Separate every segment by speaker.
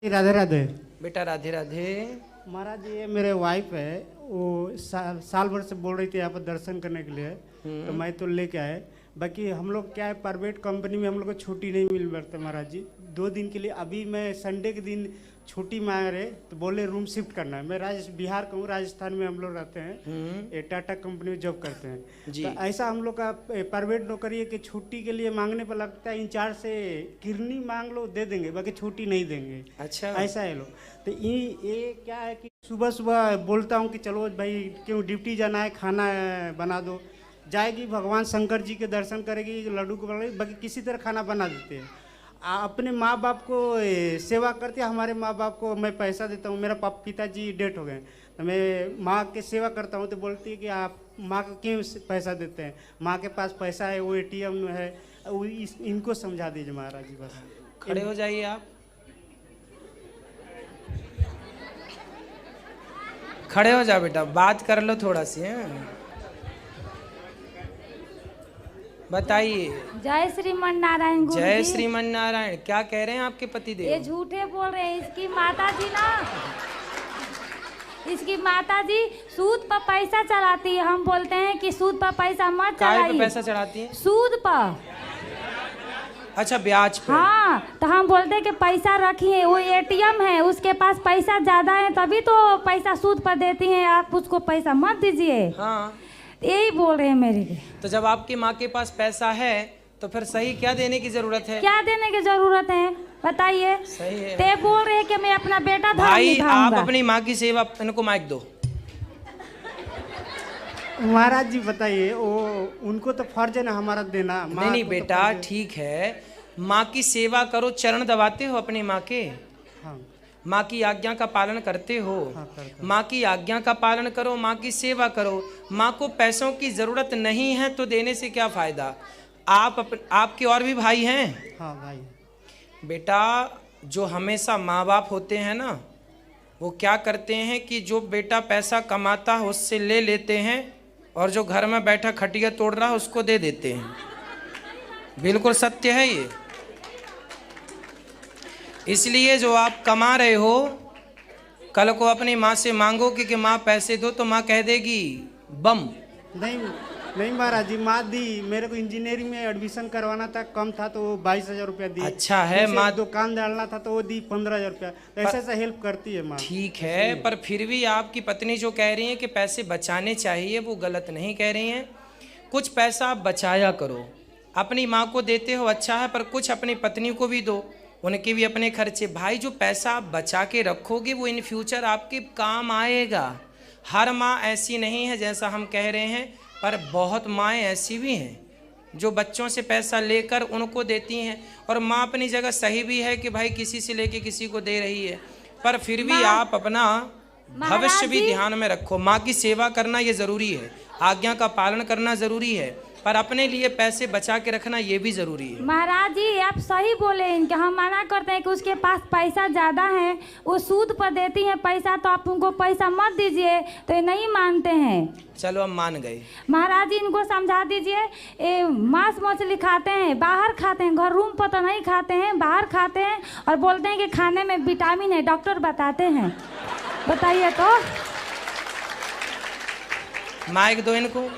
Speaker 1: राधे राधे।
Speaker 2: बेटा राधे राधे।
Speaker 1: महाराज ये मेरे वाइफ है, वो साल भर से बोल रही थी यहाँ पर दर्शन करने के लिए, तो मैं तो लेके आए। बाकी हम लोग क्या है, प्राइवेट कंपनी में हम लोग को छुट्टी नहीं मिल पाता महाराज जी। 2 दिन के लिए अभी मैं संडे के दिन छुट्टी मांग रहे तो बोले रूम शिफ्ट करना है। मैं बिहार का हूँ, राजस्थान में हम लोग रहते हैं, ये टाटा कंपनी में जॉब करते हैं जी। तो ऐसा हम लोग का प्राइवेट नौकरी है कि छुट्टी के लिए मांगने पर लगता है इंचार्ज से किरनी मांग लो दे देंगे, बाकी छुट्टी नहीं देंगे। अच्छा, ऐसा है लोग। तो ये क्या है कि सुबह सुबह बोलता हूँ कि चलो भाई क्यों ड्यूटी जाना है, खाना बना दो। जाएगी भगवान शंकर जी के दर्शन करेगी, लड्डू को बनाएगी, बाकी किसी तरह खाना बना देते हैं। अपने माँ बाप को सेवा करते हैं। हमारे माँ बाप को मैं पैसा देता हूँ, मेरा पिताजी डेथ हो गए, तो मैं माँ की सेवा करता हूँ, तो बोलती है कि आप माँ को क्यों पैसा देते हैं, माँ के पास पैसा है, वो ATM में है, वो इनको समझा दीजिए महाराज जी। बस
Speaker 2: खड़े हो जाइए आप, खड़े हो जाओ बेटा, बात कर लो थोड़ा सी। बताइए।
Speaker 3: जय श्रीमन नारायण गुरु
Speaker 2: जय
Speaker 3: जी।
Speaker 2: श्रीमन नारायण। क्या कह रहे हैं आपके पति देव?
Speaker 3: ये झूठे बोल रहे हैं। इसकी माता जी ना, इसकी माता जी सूद पर पैसा चढ़ाती है। हम बोलते हैं कि सूद पर पैसा मत
Speaker 2: काय
Speaker 3: चढ़ाइए।
Speaker 2: पे पैसा चढ़ाती है?
Speaker 3: सूद पर।
Speaker 2: अच्छा, ब्याज पे।
Speaker 3: हाँ, तो हम बोलते हैं कि पैसा रखिए, वो ATM है, उसके पास पैसा ज्यादा है तभी तो पैसा सूद पर देती हैं, आप उसको पैसा मत दीजिए।
Speaker 2: हाँ,
Speaker 3: यही बोल रहे हैं मेरे लिए।
Speaker 2: तो जब आपकी माँ के पास पैसा है तो फिर सही क्या देने की जरूरत है?
Speaker 3: क्या देने की जरूरत है बताइए?
Speaker 2: सही है।
Speaker 3: ते बोल रहे हैं कि मैं अपना बेटा
Speaker 2: भाई आप अपनी माँ की सेवा, इनको माइक दो।
Speaker 1: महाराज जी बताइए, वो उनको तो फर्ज है ना हमारा देना।
Speaker 2: नहीं बेटा, ठीक है, माँ की सेवा करो। चरण दबाते हो अपनी माँ के?
Speaker 1: हाँ।
Speaker 2: माँ की आज्ञा का पालन करते हो?
Speaker 1: हाँ,
Speaker 2: माँ की आज्ञा का पालन करो, माँ की सेवा करो। माँ को पैसों की जरूरत नहीं है तो देने से क्या फायदा? आपके और भी भाई हैं?
Speaker 1: हाँ भाई।
Speaker 2: बेटा, जो हमेशा माँ बाप होते हैं ना, वो क्या करते हैं कि जो बेटा पैसा कमाता है उससे ले लेते हैं, और जो घर में बैठा खटिया तोड़ रहा है उसको दे देते हैं। बिल्कुल सत्य है ये। इसलिए जो आप कमा रहे हो, कल को अपनी माँ से मांगोगे कि माँ पैसे दो, तो माँ कह देगी बम।
Speaker 1: नहीं महाराज जी, माँ दी। मेरे को इंजीनियरिंग में एडमिशन करवाना था, कम था तो 22,000 रुपया दी।
Speaker 2: अच्छा है। माँ
Speaker 1: दुकान डालना था तो वो दी 15,000 रुपया। ऐसे ऐसा हेल्प करती है माँ।
Speaker 2: ठीक है, पर फिर भी आपकी पत्नी जो कह रही है कि पैसे बचाने चाहिए, वो गलत नहीं कह रही हैं। कुछ पैसा आप बचाया करो। अपनी माँ को देते हो अच्छा है, पर कुछ अपनी पत्नी को भी दो, उनके भी अपने खर्चे। भाई, जो पैसा आप बचा के रखोगे वो इन फ्यूचर आपके काम आएगा। हर माँ ऐसी नहीं है जैसा हम कह रहे हैं, पर बहुत माएँ ऐसी भी हैं जो बच्चों से पैसा लेकर उनको देती हैं। और माँ अपनी जगह सही भी है कि भाई किसी से लेके किसी को दे रही है, पर फिर भी आप अपना भविष्य भी ध्यान में रखो। माँ की सेवा करना ये ज़रूरी है, आज्ञा का पालन करना ज़रूरी है, पर अपने लिए पैसे बचा के रखना ये भी जरूरी है।
Speaker 3: महाराज जी आप सही बोले इनके। हम मना करते हैं कि उसके पास पैसा ज़्यादा है, वो सूद पर देती हैं पैसा, तो आप उनको पैसा मत दीजिए, तो ये नहीं मानते हैं।
Speaker 2: चलो हम मान गए।
Speaker 3: महाराज जी इनको समझा दीजिए। ये मांस मछली खाते हैं, बाहर खाते हैं, घर रूम पर तो नहीं खाते हैं, बाहर खाते हैं, और बोलते हैं कि खाने में विटामिन है, डॉक्टर बताते हैं। बताइए तो।
Speaker 2: माइक दो इनको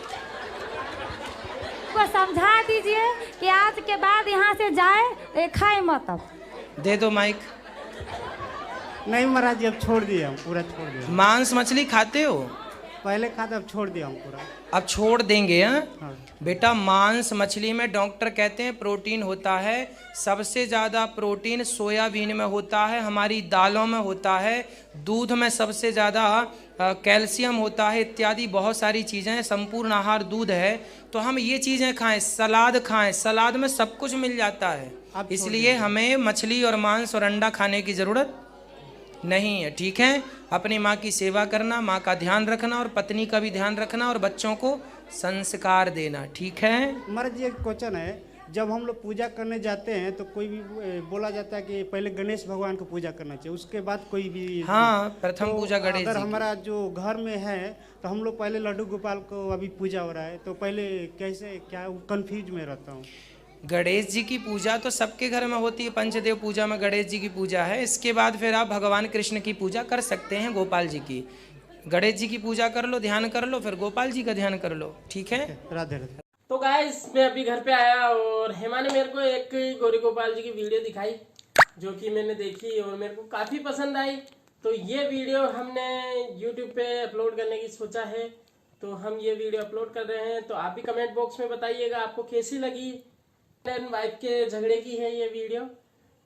Speaker 3: को समझा दीजिए कि आज के बाद यहाँ से जाए, खाए मत। अब
Speaker 2: दे दो माइक।
Speaker 1: नहीं महाराज जी, अब छोड़ दिया हूँ, पूरा छोड़ दिया।
Speaker 2: मांस मछली खाते हो?
Speaker 1: पहले खाता, अब छोड़ दिया हूँ पूरा।
Speaker 2: अब छोड़ देंगे?
Speaker 1: हाँ।
Speaker 2: बेटा, मांस मछली में डॉक्टर कहते हैं प्रोटीन होता है। सबसे ज़्यादा प्रोटीन सोयाबीन में होता है, हमारी दालों में होता है, दूध में सबसे ज़्यादा कैल्शियम होता है, इत्यादि बहुत सारी चीज़ें हैं। संपूर्ण आहार दूध है, तो हम ये चीज़ें खाएं, सलाद खाएं, सलाद में सब कुछ मिल जाता है। इसलिए हमें मछली और मांस और अंडा खाने की ज़रूरत नहीं है। ठीक है, अपनी माँ की सेवा करना, माँ का ध्यान रखना, और पत्नी का भी ध्यान रखना, और बच्चों को संस्कार देना। ठीक है
Speaker 1: महाराज जी, एक क्वेश्चन है। जब हम लोग पूजा करने जाते हैं तो कोई भी बोला जाता है कि पहले गणेश भगवान को पूजा करना चाहिए, उसके बाद कोई भी।
Speaker 2: हाँ, प्रथम
Speaker 1: तो
Speaker 2: पूजा गणेश जी।
Speaker 1: अगर हमारा जो घर में है तो हम लोग पहले लड्डू गोपाल को, अभी पूजा हो रहा है तो पहले कैसे, क्या कंफ्यूज में रहता हूँ।
Speaker 2: गणेश जी की पूजा तो सबके घर में होती है, पंचदेव पूजा में गणेश जी की पूजा है। इसके बाद फिर आप भगवान कृष्ण की पूजा कर सकते हैं, गोपाल जी की। गणेश जी की पूजा कर लो, ध्यान कर लो, फिर गोपाल जी का ध्यान कर लो, ठीक है।
Speaker 1: राधे राधे।
Speaker 4: तो गाइस मैं अभी घर पे आया और हेमा ने मेरे को एक गौरी गोपाल जी की वीडियो दिखाई, जो कि मैंने देखी और मेरे को काफी पसंद आई। तो ये वीडियो हमने YouTube पे अपलोड करने की सोचा है, तो हम ये वीडियो अपलोड कर रहे हैं। तो आप भी कमेंट बॉक्स में बताइएगा आपको कैसी लगी। वाइफ के झगड़े की है ये वीडियो,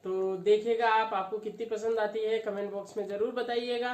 Speaker 4: तो देखिएगा आप, आपको कितनी पसंद आती है कमेंट बॉक्स में जरूर बताइएगा।